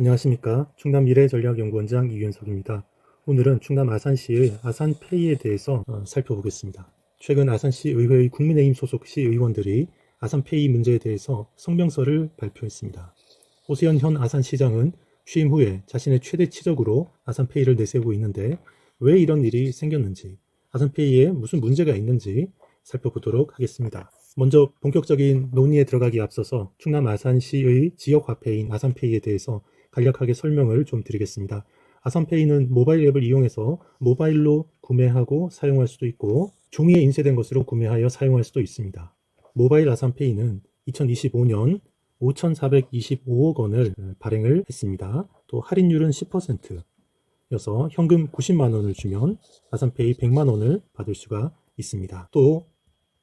안녕하십니까. 충남 미래전략연구원장 이윤석입니다. 오늘은 충남 아산시의 아산페이에 대해서 살펴보겠습니다. 최근 아산시 의회의 국민의힘 소속 시의원들이 아산페이 문제에 대해서 성명서를 발표했습니다. 오세현 현 아산시장은 취임 후에 자신의 최대 치적으로 아산페이를 내세우고 있는데 왜 이런 일이 생겼는지, 아산페이에 무슨 문제가 있는지 살펴보도록 하겠습니다. 먼저 본격적인 논의에 들어가기 앞서서 충남 아산시의 지역화폐인 아산페이에 대해서 간략하게 설명을 좀 드리겠습니다. 아산페이는 모바일 앱을 이용해서 모바일로 구매하고 사용할 수도 있고 종이에 인쇄된 것으로 구매하여 사용할 수도 있습니다. 모바일 아산페이는 2025년 5,425억 원을 발행을 했습니다. 또 할인율은 10%여서 현금 90만 원을 주면 아산페이 100만 원을 받을 수가 있습니다. 또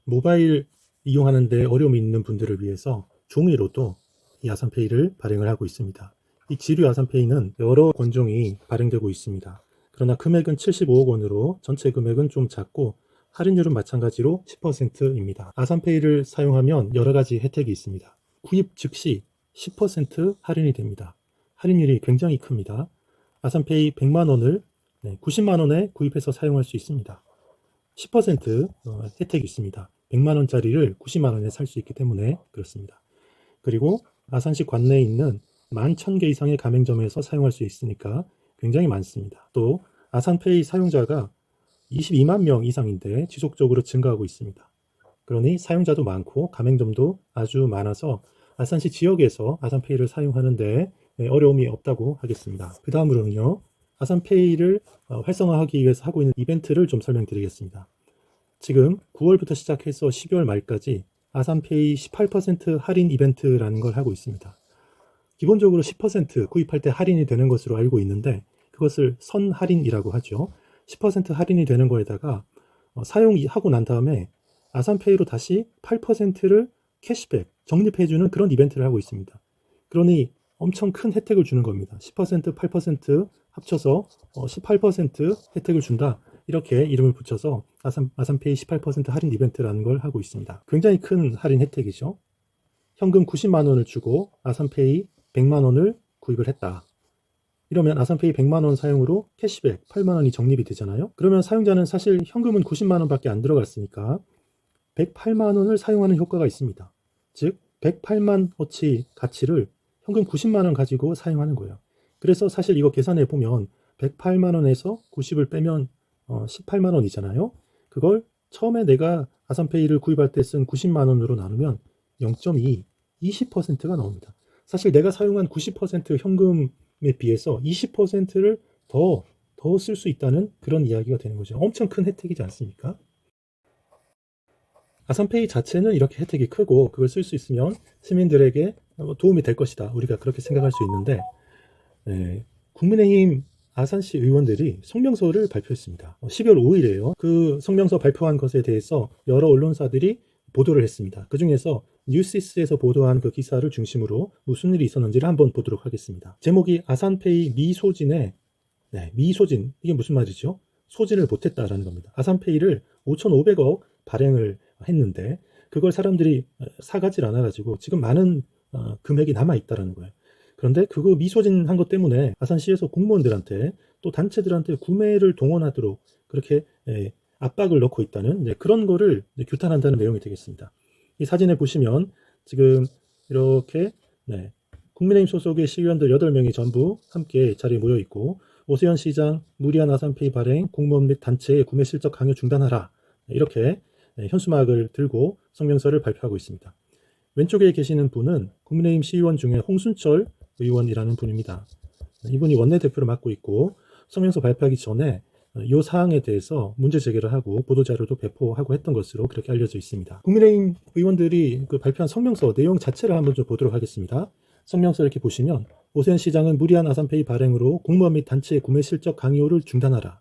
모바일 이용하는데 어려움이 있는 분들을 위해서 종이로도 이 아산페이를 발행을 하고 있습니다. 이 지류 아산페이는 여러 권종이 발행되고 있습니다. 그러나 금액은 75억 원으로 전체 금액은 좀 작고 할인율은 마찬가지로 10%입니다. 아산페이를 사용하면 여러 가지 혜택이 있습니다. 구입 즉시 10% 할인이 됩니다. 할인율이 굉장히 큽니다. 아산페이 100만 원을 90만 원에 구입해서 사용할 수 있습니다. 10% 혜택이 있습니다. 100만 원짜리를 90만 원에 살 수 있기 때문에 그렇습니다. 그리고 아산시 관내에 있는 11,000개 이상의 가맹점에서 사용할 수 있으니까 굉장히 많습니다. 또 아산페이 사용자가 22만 명 이상인데 지속적으로 증가하고 있습니다. 그러니 사용자도 많고 가맹점도 아주 많아서 아산시 지역에서 아산페이를 사용하는데 어려움이 없다고 하겠습니다. 그 다음으로는요, 아산페이를 활성화하기 위해서 하고 있는 이벤트를 좀 설명드리겠습니다. 지금 9월부터 시작해서 12월 말까지 아산페이 18% 할인 이벤트라는 걸 하고 있습니다. 기본적으로 10% 구입할 때 할인이 되는 것으로 알고 있는데 그것을 선할인이라고 하죠. 10% 할인이 되는 거에다가 사용하고 난 다음에 아산페이로 다시 8%를 캐시백, 적립해주는 그런 이벤트를 하고 있습니다. 그러니 엄청 큰 혜택을 주는 겁니다. 10%, 8% 합쳐서 18% 혜택을 준다. 이렇게 이름을 붙여서 아산페이 18% 할인 이벤트라는 걸 하고 있습니다. 굉장히 큰 할인 혜택이죠. 현금 90만 원을 주고 아산페이 100만 원을 구입을 했다. 이러면 아산페이 100만 원 사용으로 캐시백 8만 원이 적립이 되잖아요. 그러면 사용자는 사실 현금은 90만 원밖에 안 들어갔으니까 108만 원을 사용하는 효과가 있습니다. 즉 108만 어치 가치를 현금 90만 원 가지고 사용하는 거예요. 그래서 사실 이거 계산해 보면 108만 원에서 90을 빼면 18만 원이잖아요. 그걸 처음에 내가 아산페이를 구입할 때 쓴 90만 원으로 나누면 0.2, 20%가 나옵니다. 사실 내가 사용한 90% 현금에 비해서 20%를 더 쓸 수 있다는 그런 이야기가 되는 거죠. 엄청 큰 혜택이지 않습니까? 아산페이 자체는 이렇게 혜택이 크고 그걸 쓸 수 있으면 시민들에게 도움이 될 것이다. 우리가 그렇게 생각할 수 있는데 국민의힘 아산시 의원들이 성명서를 발표했습니다. 12월 5일에요. 그 성명서 발표한 것에 대해서 여러 언론사들이 보도를 했습니다. 그 중에서 뉴시스에서 보도한 그 기사를 중심으로 무슨 일이 있었는지를 한번 보도록 하겠습니다. 제목이 아산페이 미소진의 미소진, 이게 무슨 말이죠? 소진을 못했다라는 겁니다. 아산페이를 5,500억 발행을 했는데 그걸 사람들이 사가질 않아가지고 지금 많은 금액이 남아있다라는 거예요. 그런데 그거 미소진한 것 때문에 아산시에서 공무원들한테 또 단체들한테 구매를 동원하도록 그렇게 압박을 넣고 있다는 그런 거를 규탄한다는 내용이 되겠습니다. 이 사진에 보시면 지금 이렇게 국민의힘 소속의 시의원들 8명이 전부 함께 자리에 모여 있고 오세현 시장 무리한 아산페이 발행 공무원 및 단체의 구매 실적 강요 중단하라 이렇게 현수막을 들고 성명서를 발표하고 있습니다. 왼쪽에 계시는 분은 국민의힘 시의원 중에 홍순철 의원이라는 분입니다. 이분이 원내대표를 맡고 있고 성명서 발표하기 전에 이 사항에 대해서 문제 제기를 하고 보도자료도 배포하고 했던 것으로 그렇게 알려져 있습니다. 국민의힘 의원들이 그 발표한 성명서 내용 자체를 한번 좀 보도록 하겠습니다. 성명서 이렇게 보시면 오세현 시장은 무리한 아산페이 발행으로 공무원 및 단체의 구매 실적 강요를 중단하라.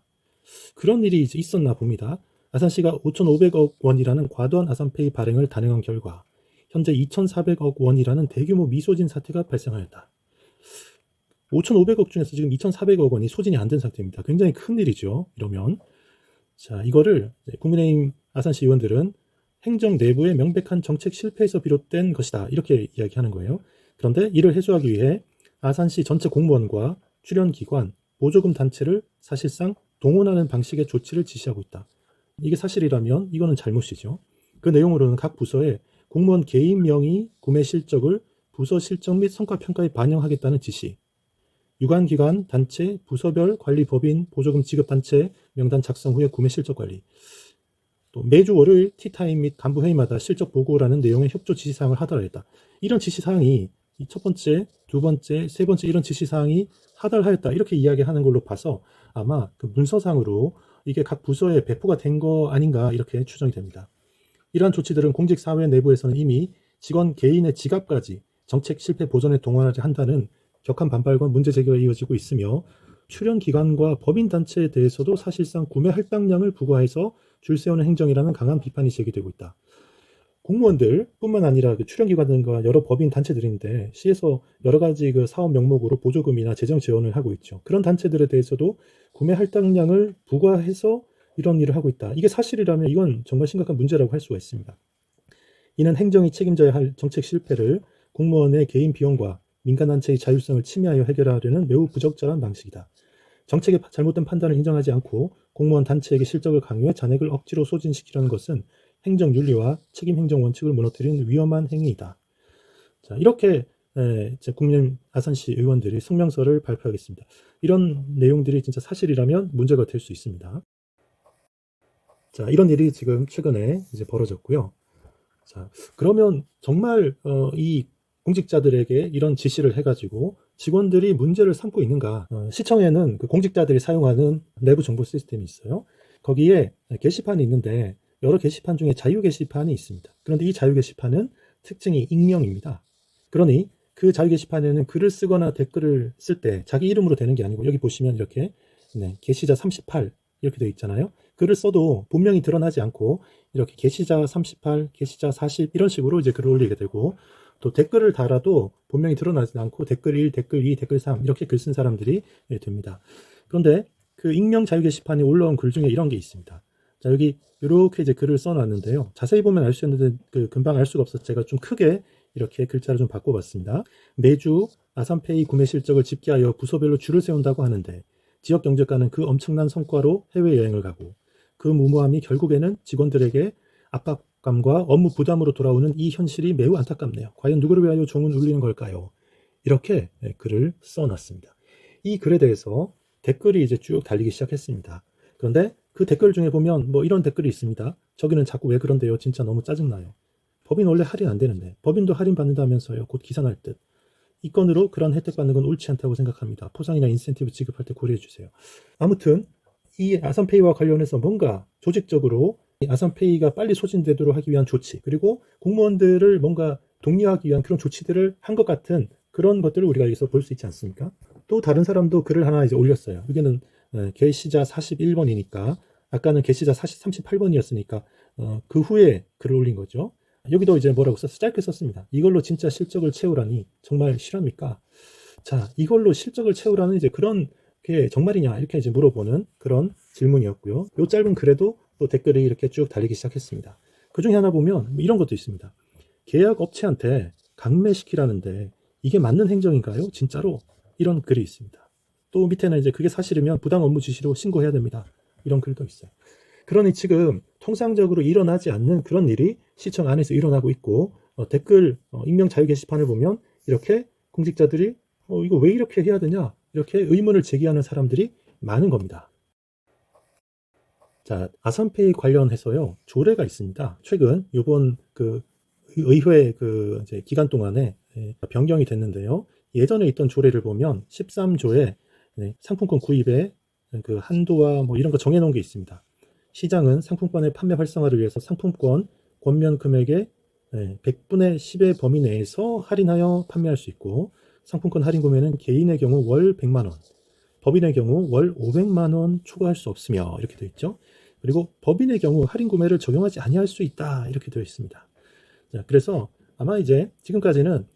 그런 일이 있었나 봅니다. 아산시가 5,500억 원이라는 과도한 아산페이 발행을 단행한 결과 현재 2,400억 원이라는 대규모 미소진 사태가 발생하였다. 5,500억 중에서 지금 2,400억 원이 소진이 안 된 상태입니다. 굉장히 큰 일이죠. 이러면 자, 이거를 국민의힘 아산시 의원들은 행정 내부의 명백한 정책 실패에서 비롯된 것이다. 이렇게 이야기하는 거예요. 그런데 이를 해소하기 위해 아산시 전체 공무원과 출연기관, 보조금 단체를 사실상 동원하는 방식의 조치를 지시하고 있다. 이게 사실이라면 이거는 잘못이죠. 그 내용으로는 각 부서에 공무원 개인 명의 구매 실적을 부서 실적 및 성과 평가에 반영하겠다는 지시, 유관기관, 단체, 부서별 관리 법인, 보조금 지급 단체 명단 작성 후에 구매 실적 관리, 또 매주 월요일 티타임 및 간부 회의마다 실적 보고라는 내용의 협조 지시사항을 하달하였다. 이런 지시사항이 첫 번째, 두 번째, 세 번째 이런 지시사항이 하달하였다 이렇게 이야기하는 걸로 봐서 아마 그 문서상으로 이게 각 부서에 배포가 된 거 아닌가 이렇게 추정이 됩니다. 이러한 조치들은 공직사회 내부에서는 이미 직원 개인의 지갑까지 정책 실패 보전에 동원하지 한다는 격한 반발과 문제 제기가 이어지고 있으며 출연기관과 법인단체에 대해서도 사실상 구매 할당량을 부과해서 줄 세우는 행정이라는 강한 비판이 제기되고 있다. 공무원들 뿐만 아니라 그 출연기관과 여러 법인 단체들인데 시에서 여러 가지 그 사업 명목으로 보조금이나 재정 지원을 하고 있죠. 그런 단체들에 대해서도 구매 할당량을 부과해서 이런 일을 하고 있다. 이게 사실이라면 이건 정말 심각한 문제라고 할 수가 있습니다. 이는 행정이 책임져야 할 정책 실패를 공무원의 개인 비용과 민간단체의 자율성을 침해하여 해결하려는 매우 부적절한 방식이다. 정책의 잘못된 판단을 인정하지 않고 공무원 단체에게 실적을 강요해 잔액을 억지로 소진시키려는 것은 행정윤리와 책임행정 원칙을 무너뜨리는 위험한 행위이다. 자, 이렇게 국민 아산시 의원들이 성명서를 발표하겠습니다. 이런 내용들이 진짜 사실이라면 문제가 될 수 있습니다. 자, 이런 일이 지금 최근에 이제 벌어졌고요. 자, 그러면 정말 이 공직자들에게 이런 지시를 해가지고 직원들이 문제를 삼고 있는가? 시청에는 그 공직자들이 사용하는 내부 정보 시스템이 있어요. 거기에 게시판이 있는데 여러 게시판 중에 자유 게시판이 있습니다. 그런데 이 자유 게시판은 특징이 익명입니다. 그러니 그 자유 게시판에는 글을 쓰거나 댓글을 쓸 때 자기 이름으로 되는 게 아니고 여기 보시면 이렇게 게시자 38 이렇게 되어 있잖아요. 글을 써도 본명이 드러나지 않고 이렇게 게시자 38, 게시자 40 이런 식으로 이제 글을 올리게 되고 또 댓글을 달아도 본명이 드러나지 않고 댓글 1, 댓글 2, 댓글 3 이렇게 글 쓴 사람들이 됩니다. 그런데 그 익명 자유 게시판에 올라온 글 중에 이런 게 있습니다. 자, 여기 이렇게 이제 글을 써놨는데요. 자세히 보면 알 수 있는데 금방 알 수가 없어서 제가 좀 크게 이렇게 글자를 좀 바꿔봤습니다. 매주 아산페이 구매 실적을 집계하여 부서별로 줄을 세운다고 하는데 지역 경제과는 그 엄청난 성과로 해외여행을 가고 그 무모함이 결국에는 직원들에게 압박감과 업무 부담으로 돌아오는 이 현실이 매우 안타깝네요. 과연 누구를 위하여 종은 울리는 걸까요? 이렇게 글을 써놨습니다. 이 글에 대해서 댓글이 이제 쭉 달리기 시작했습니다. 그런데 그 댓글 중에 보면 뭐 이런 댓글이 있습니다. 저기는 자꾸 왜 그런데요? 진짜 너무 짜증나요. 법인 원래 할인 안 되는데 법인도 할인 받는다면서요. 곧 기사 날 듯. 이 건으로 그런 혜택 받는 건 옳지 않다고 생각합니다. 포상이나 인센티브 지급할 때 고려해 주세요. 아무튼 이 아산페이와 관련해서 뭔가 조직적으로 아산페이가 빨리 소진되도록 하기 위한 조치 그리고 공무원들을 뭔가 독려하기 위한 그런 조치들을 한 것 같은 그런 것들을 우리가 여기서 볼 수 있지 않습니까? 또 다른 사람도 글을 하나 이제 올렸어요. 여기는 게시자 41번이니까 아까는 게시자 38번이었으니까 그 후에 글을 올린 거죠. 여기도 이제 뭐라고 썼어? 짧게 썼습니다. 이걸로 진짜 실적을 채우라니 정말 실합니까? 자, 이걸로 실적을 채우라는 이제 그런 게 정말이냐 이렇게 이제 물어보는 그런 질문이었고요. 이 짧은 글에도 또 댓글이 이렇게 쭉 달리기 시작했습니다. 그 중에 하나 보면 이런 것도 있습니다. 계약 업체한테 강매시키라는데 이게 맞는 행정인가요? 진짜로? 이런 글이 있습니다. 또 밑에는 이제 그게 사실이면 부당 업무 지시로 신고해야 됩니다. 이런 글도 있어요. 그러니 지금 통상적으로 일어나지 않는 그런 일이 시청 안에서 일어나고 있고 댓글 익명 자유 게시판을 보면 이렇게 공직자들이 이거 왜 이렇게 해야 되냐 이렇게 의문을 제기하는 사람들이 많은 겁니다. 자, 아산페이 관련해서요 조례가 있습니다. 최근 이번 그 의회 그 이제 기간 동안에 변경이 됐는데요. 예전에 있던 조례를 보면 13조에 상품권 구입에 그 한도와 뭐 이런 거 정해놓은 게 있습니다. 시장은 상품권의 판매 활성화를 위해서 상품권 권면 금액의 100분의 10의 범위 내에서 할인하여 판매할 수 있고 상품권 할인 구매는 개인의 경우 월 100만원, 법인의 경우 월 500만원 초과할 수 없으며 이렇게 되어 있죠. 그리고 법인의 경우 할인 구매를 적용하지 아니할 수 있다 이렇게 되어 있습니다. 자, 그래서 아마 이제 지금까지는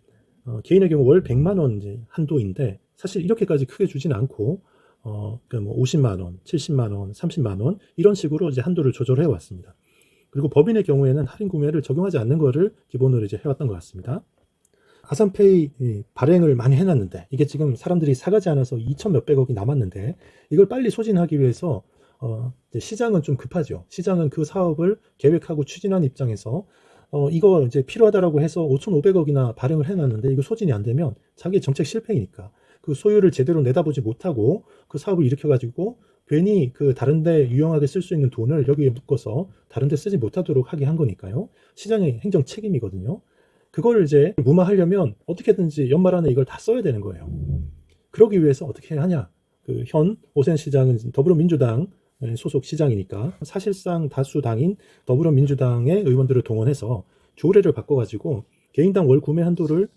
개인의 경우 월 100만원 이제 한도인데 사실 이렇게까지 크게 주진 않고 그러니까 뭐 50만원, 70만원, 30만원 이런 식으로 이제 한도를 조절해 왔습니다. 그리고 법인의 경우에는 할인 구매를 적용하지 않는 거를 기본으로 이제 해왔던 것 같습니다. 아산페이 발행을 많이 해놨는데 이게 지금 사람들이 사가지 않아서 2천 몇백억이 남았는데 이걸 빨리 소진하기 위해서 이제 시장은 좀 급하죠. 시장은 그 사업을 계획하고 추진한 입장에서 이거 이제 필요하다라고 해서 5,500억이나 발행을 해놨는데 이거 소진이 안 되면 자기 정책 실패이니까 그 소유를 제대로 내다보지 못하고 그 사업을 일으켜가지고 괜히 그 다른데 유용하게 쓸 수 있는 돈을 여기에 묶어서 다른데 쓰지 못하도록 하게 한 거니까요. 시장의 행정 책임이거든요. 그걸 이제 무마하려면 어떻게든지 연말 안에 이걸 다 써야 되는 거예요. 그러기 위해서 어떻게 하냐? 그 현 오센 시장은 더불어민주당 소속 시장이니까 사실상 다수당인 더불어민주당의 의원들을 동원해서 조례를 바꿔가지고 개인당 월 구매 한도를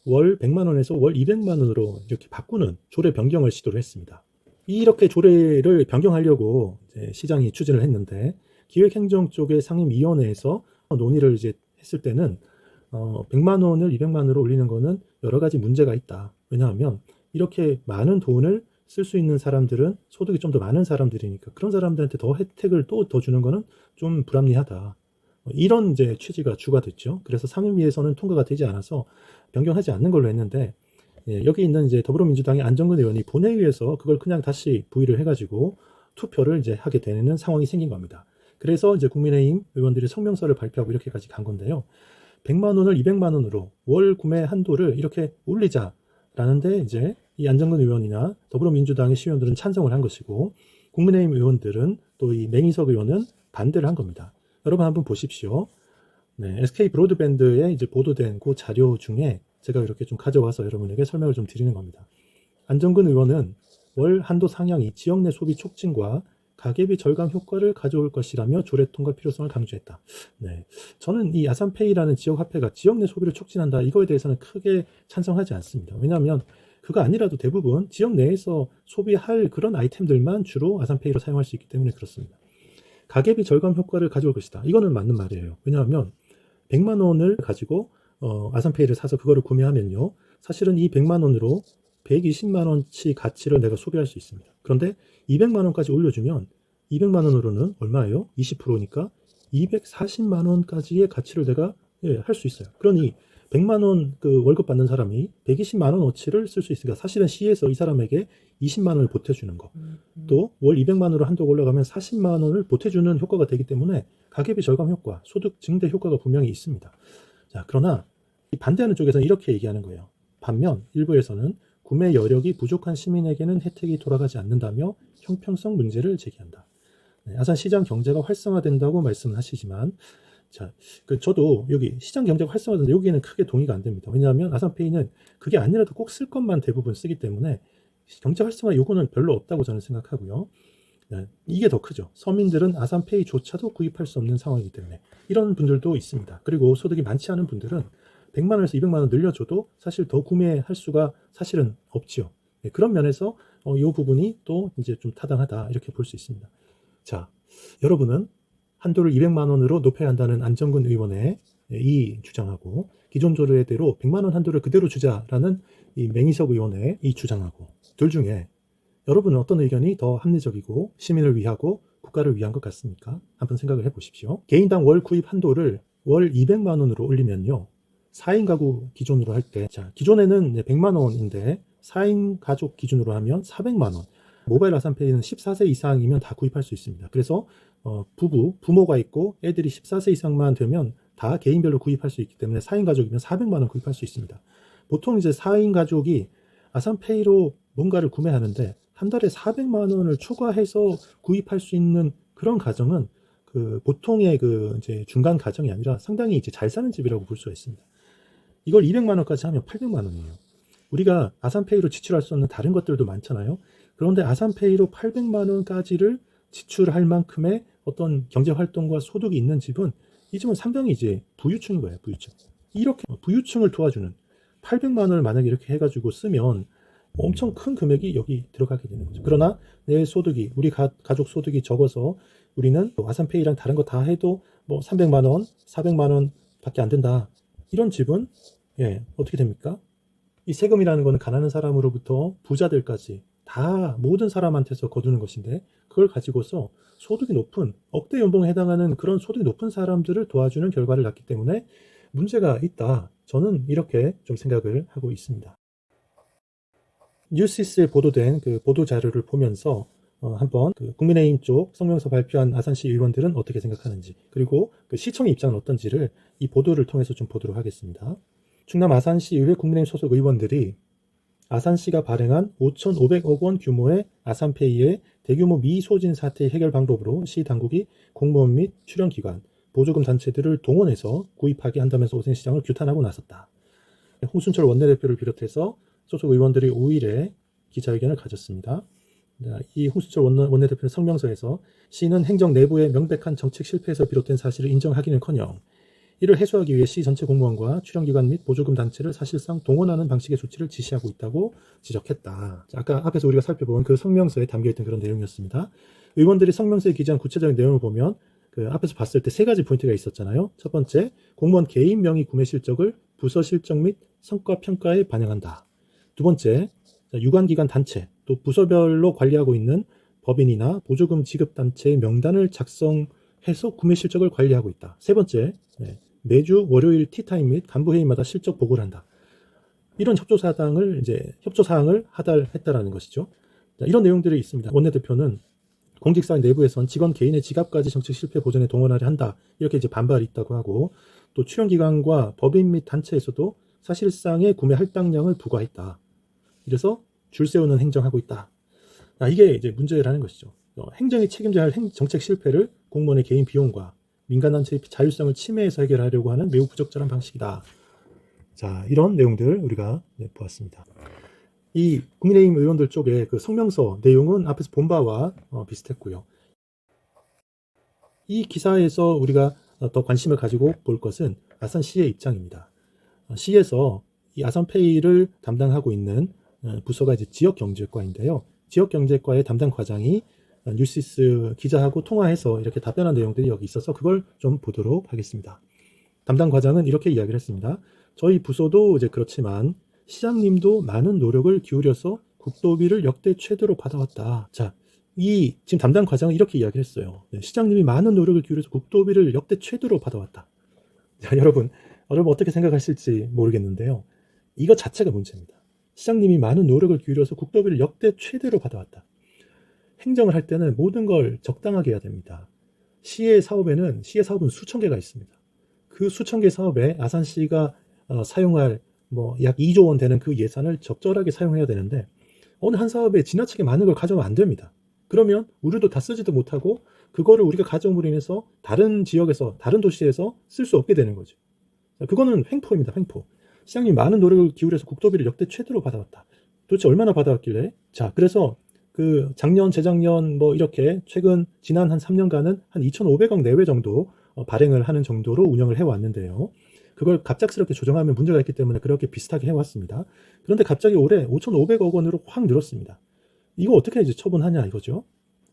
월 100만 원에서 월 200만 원으로 이렇게 바꾸는 조례 변경을 시도를 했습니다. 이렇게 조례를 변경하려고 이제 시장이 추진을 했는데 기획행정 쪽의 상임위원회에서 논의를 이제 했을 때는 100만 원을 200만 원으로 올리는 거는 여러 가지 문제가 있다. 왜냐하면 이렇게 많은 돈을 쓸 수 있는 사람들은 소득이 좀 더 많은 사람들이니까 그런 사람들한테 더 혜택을 또 더 주는 거는 좀 불합리하다. 이런 이제 취지가 주가 됐죠. 그래서 상임위에서는 통과가 되지 않아서 변경하지 않는 걸로 했는데 여기 있는 이제 더불어민주당의 안정근 의원이 본회의에서 그걸 그냥 다시 부의를 해가지고 투표를 이제 하게 되는 상황이 생긴 겁니다. 그래서 이제 국민의힘 의원들이 성명서를 발표하고 이렇게까지 간 건데요. 100만 원을 200만 원으로 월 구매 한도를 이렇게 올리자라는데 이제 이 안정근 의원이나 더불어민주당의 시의원들은 찬성을 한 것이고 국민의힘 의원들은 또 이 맹희석 의원은 반대를 한 겁니다. 여러분 한번 보십시오. 네, SK 브로드밴드에 이제 보도된 그 자료 중에 제가 이렇게 좀 가져와서 여러분에게 설명을 좀 드리는 겁니다. 안정근 의원은 월 한도 상향이 지역 내 소비 촉진과 가계비 절감 효과를 가져올 것이라며 조례 통과 필요성을 강조했다. 네, 저는 이 아산페이라는 지역 화폐가 지역 내 소비를 촉진한다 이거에 대해서는 크게 찬성하지 않습니다. 왜냐하면 그거 아니라도 대부분 지역 내에서 소비할 그런 아이템들만 주로 아산페이로 사용할 수 있기 때문에 그렇습니다. 가계비 절감 효과를 가져올 것이다. 이거는 맞는 말이에요. 왜냐하면 100만 원을 가지고 아산페이를 사서 그거를 구매하면요. 사실은 이 100만 원으로 120만 원치 가치를 내가 소비할 수 있습니다. 그런데 200만 원까지 올려주면 200만 원으로는 얼마예요? 20%니까 240만 원까지의 가치를 내가 할 수 있어요. 그러니 100만 원 그 월급 받는 사람이 120만 원어치를 쓸 수 있으니까 사실은 시에서 이 사람에게 20만 원을 보태주는 거. 또 월 200만 원으로 한도가 올라가면 40만 원을 보태주는 효과가 되기 때문에 가계비 절감 효과, 소득 증대 효과가 분명히 있습니다. 자, 그러나 반대하는 쪽에서는 이렇게 얘기하는 거예요. 반면 일부에서는 구매 여력이 부족한 시민에게는 혜택이 돌아가지 않는다며 형평성 문제를 제기한다. 네, 아산시장 경제가 활성화된다고 말씀하시지만 자, 저도 여기 시장 경제가 활성화된다 여기에는 크게 동의가 안 됩니다. 왜냐하면 아산페이는 그게 아니라도 꼭 쓸 것만 대부분 쓰기 때문에 경제 활성화 요거는 별로 없다고 저는 생각하고요. 네, 이게 더 크죠. 서민들은 아산페이조차도 구입할 수 없는 상황이기 때문에 이런 분들도 있습니다. 그리고 소득이 많지 않은 분들은 100만 원에서 200만 원 늘려줘도 사실 더 구매할 수가 사실은 없지요. 네, 그런 면에서 이 부분이 또 이제 좀 타당하다 이렇게 볼 수 있습니다. 자, 여러분은 한도를 200만 원으로 높여야 한다는 안정근 의원의 이 주장하고 기존 조례대로 100만 원 한도를 그대로 주자라는 이 맹희석 의원의 이 주장하고 둘 중에 여러분은 어떤 의견이 더 합리적이고 시민을 위하고 국가를 위한 것 같습니까? 한번 생각을 해보십시오. 개인당 월 구입 한도를 월 200만 원으로 올리면요. 4인 가구 기준으로 할 때, 자, 기존에는 100만 원인데 4인 가족 기준으로 하면 400만 원. 모바일 아산페이는 14세 이상이면 다 구입할 수 있습니다. 그래서 부모가 있고 애들이 14세 이상만 되면 다 개인별로 구입할 수 있기 때문에 4인 가족이면 400만 원 구입할 수 있습니다. 보통 이제 4인 가족이 아산페이로 뭔가를 구매하는데 한 달에 400만 원을 초과해서 구입할 수 있는 그런 가정은 그 보통의 그 이제 중간 가정이 아니라 상당히 이제 잘 사는 집이라고 볼 수가 있습니다. 이걸 200만 원까지 하면 800만 원이에요. 우리가 아산페이로 지출할 수 없는 다른 것들도 많잖아요. 그런데 아산페이로 800만 원까지를 지출할 만큼의 어떤 경제활동과 소득이 있는 집은 이 집은 상당히 이제 부유층인 거예요. 부유층. 이렇게 부유층을 도와주는 800만 원을 만약에 이렇게 해가지고 쓰면 엄청 큰 금액이 여기 들어가게 되는 거죠. 그러나 내 소득이 우리 가족 소득이 적어서 우리는 아산페이랑 다른 거 다 해도 뭐 300만 원, 400만 원 밖에 안 된다. 이런 집은 어떻게 됩니까? 이 세금이라는 거는 가난한 사람으로부터 부자들까지 다 모든 사람한테서 거두는 것인데 그걸 가지고서 소득이 높은 억대 연봉에 해당하는 그런 소득이 높은 사람들을 도와주는 결과를 낳기 때문에 문제가 있다. 저는 이렇게 좀 생각을 하고 있습니다. 뉴시스에 보도된 그 보도 자료를 보면서 한번 그 국민의힘 쪽 성명서 발표한 아산시 의원들은 어떻게 생각하는지, 그리고 그 시청의 입장은 어떤지를 이 보도를 통해서 좀 보도록 하겠습니다. 충남 아산시 의회 국민의힘 소속 의원들이 아산시가 발행한 5,500억 원 규모의 아산페이의 대규모 미소진 사태 해결 방법으로 시 당국이 공무원 및 출연기관, 보조금 단체들을 동원해서 구입하게 한다면서 오센시장을 규탄하고 나섰다. 홍순철 원내대표를 비롯해서 소속 의원들이 5일에 기자회견을 가졌습니다. 이 홍순철 원내대표는 성명서에서 시는 행정 내부의 명백한 정책 실패에서 비롯된 사실을 인정하기는커녕 이를 해소하기 위해 시 전체 공무원과 출연기관 및 보조금 단체를 사실상 동원하는 방식의 조치를 지시하고 있다고 지적했다. 아까 앞에서 우리가 살펴본 그 성명서에 담겨있던 그런 내용이었습니다. 의원들이 성명서에 기재한 구체적인 내용을 보면 그 앞에서 봤을 때 세 가지 포인트가 있었잖아요. 첫 번째, 공무원 개인 명의 구매 실적을 부서 실적 및 성과 평가에 반영한다. 두 번째, 유관기관 단체, 또 부서별로 관리하고 있는 법인이나 보조금 지급 단체의 명단을 작성해서 구매 실적을 관리하고 있다. 세 번째, 매주 월요일 티타임 및 간부회의마다 실적 보고를 한다. 이런 협조사항을 하달했다라는 것이죠. 이런 내용들이 있습니다. 원내대표는 공직사회 내부에선 직원 개인의 지갑까지 정책 실패 보전에 동원하려 한다. 이렇게 이제 반발이 있다고 하고, 또 출연기관과 법인 및 단체에서도 사실상의 구매 할당량을 부과했다. 이래서 줄 세우는 행정하고 있다. 이게 이제 문제라는 것이죠. 행정이 책임져야 할 정책 실패를 공무원의 개인 비용과 민간단체의 자율성을 침해해서 해결하려고 하는 매우 부적절한 방식이다. 자, 이런 내용들 우리가 보았습니다. 이 국민의힘 의원들 쪽의 그 성명서 내용은 앞에서 본 바와 비슷했고요. 이 기사에서 우리가 더 관심을 가지고 볼 것은 아산시의 입장입니다. 시에서 이 아산페이를 담당하고 있는 부서가 이제 지역경제과인데요. 지역경제과의 담당 과장이 뉴시스 기자하고 통화해서 이렇게 답변한 내용들이 여기 있어서 그걸 좀 보도록 하겠습니다. 담당 과장은 이렇게 이야기를 했습니다. 저희 부서도 이제 그렇지만 시장님도 많은 노력을 기울여서 국도비를 역대 최대로 받아왔다. 자, 지금 담당 과장은 이렇게 이야기를 했어요. 시장님이 많은 노력을 기울여서 국도비를 역대 최대로 받아왔다. 자, 여러분 어떻게 생각하실지 모르겠는데요. 이거 자체가 문제입니다. 시장님이 많은 노력을 기울여서 국도비를 역대 최대로 받아왔다. 행정을 할 때는 모든 걸 적당하게 해야 됩니다. 시의 사업은 수천 개가 있습니다. 그 수천 개 사업에 아산시가 사용할 약 2조 원 되는 그 예산을 적절하게 사용해야 되는데 어느 한 사업에 지나치게 많은 걸 가져오면 안 됩니다. 그러면 우리도 다 쓰지도 못하고 그거를 우리가 가져옴으로 인해서 다른 지역에서 다른 도시에서 쓸 수 없게 되는 거죠. 그거는 횡포입니다. 횡포. 시장님이 많은 노력을 기울여서 국도비를 역대 최대로 받아왔다. 도대체 얼마나 받아왔길래? 자, 그래서 그 작년, 재작년 이렇게 최근 지난 한 3년간은 한 2,500억 내외 정도 발행을 하는 정도로 운영을 해왔는데요. 그걸 갑작스럽게 조정하면 문제가 있기 때문에 그렇게 비슷하게 해왔습니다. 그런데 갑자기 올해 5,500억 원으로 확 늘었습니다. 이거 어떻게 이제 처분하냐 이거죠.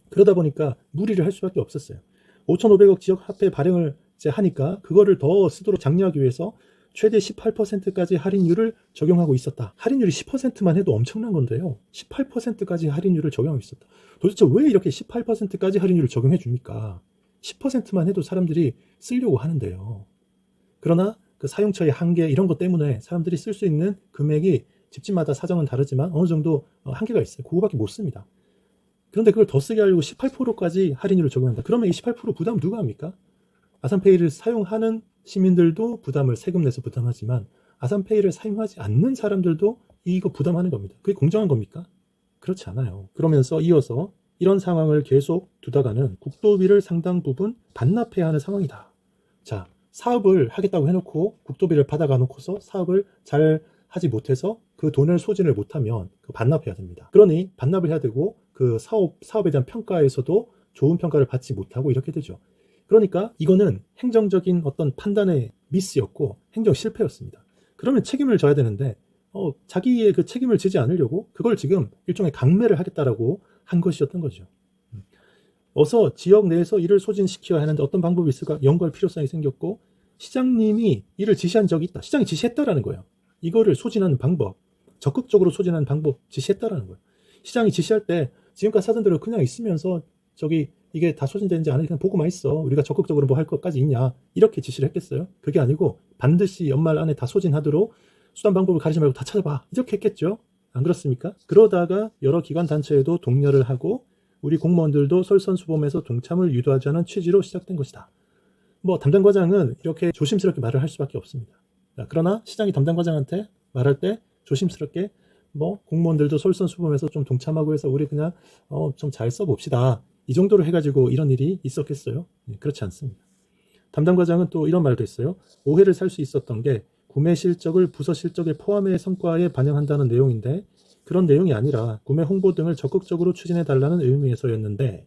그러다 보니까 무리를 할 수밖에 없었어요. 5,500억 지역 화폐 발행을 이제 하니까 그거를 더 쓰도록 장려하기 위해서 최대 18%까지 할인율을 적용하고 있었다. 할인율이 10%만 해도 엄청난 건데요. 18%까지 할인율을 적용하고 있었다. 도대체 왜 이렇게 18%까지 할인율을 적용해 줍니까? 10%만 해도 사람들이 쓰려고 하는데요. 그러나 그 사용처의 한계 이런 것 때문에 사람들이 쓸 수 있는 금액이 집집마다 사정은 다르지만 어느 정도 한계가 있어요. 그거밖에 못 씁니다. 그런데 그걸 더 쓰게 하려고 18%까지 할인율을 적용한다. 그러면 이 18% 부담 누가 합니까? 아산페이를 사용하는 시민들도 세금 내서 부담하지만 아산페이를 사용하지 않는 사람들도 이거 부담하는 겁니다. 그게 공정한 겁니까? 그렇지 않아요. 그러면서 이어서 이런 상황을 계속 두다가는 국도비를 상당 부분 반납해야 하는 상황이다. 자, 사업을 하겠다고 해놓고 국도비를 받아가 놓고서 사업을 잘 하지 못해서 그 돈을 소진을 못하면 반납해야 됩니다. 그러니 반납을 해야 되고 그 사업에 대한 평가에서도 좋은 평가를 받지 못하고 이렇게 되죠. 그러니까 이거는 행정적인 어떤 판단의 미스였고 행정 실패였습니다. 그러면 책임을 져야 되는데 자기의 그 책임을 지지 않으려고 그걸 지금 일종의 강매를 하겠다라고 한 것이었던 거죠. 어서 지역 내에서 이를 소진시켜야 하는데 어떤 방법이 있을까 연구할 필요성이 생겼고 시장님이 이를 지시한 적이 있다. 시장이 지시했다라는 거예요. 이거를 소진하는 방법, 적극적으로 소진하는 방법 지시했다라는 거예요. 시장이 지시할 때 지금까지 사던 대로 그냥 있으면서 이게 다 소진되는지 안 해 그냥 보고만 있어. 우리가 적극적으로 뭐 할 것까지 있냐. 이렇게 지시를 했겠어요? 그게 아니고 반드시 연말 안에 다 소진하도록 수단 방법을 가리지 말고 다 찾아봐. 이렇게 했겠죠? 안 그렇습니까? 그러다가 여러 기관 단체에도 독려를 하고 우리 공무원들도 솔선수범해서 동참을 유도하자는 취지로 시작된 것이다. 뭐 담당 과장은 이렇게 조심스럽게 말을 할 수밖에 없습니다. 그러나 시장이 담당 과장한테 말할 때 조심스럽게 뭐 공무원들도 솔선수범해서 좀 동참하고 해서 우리 그냥 좀 잘 써봅시다. 이 정도로 해가지고 이런 일이 있었겠어요? 그렇지 않습니다. 담당 과장은 또 이런 말도 했어요. 오해를 살 수 있었던 게 구매 실적을 부서 실적에 포함해 성과에 반영한다는 내용인데 그런 내용이 아니라 구매 홍보 등을 적극적으로 추진해달라는 의미에서였는데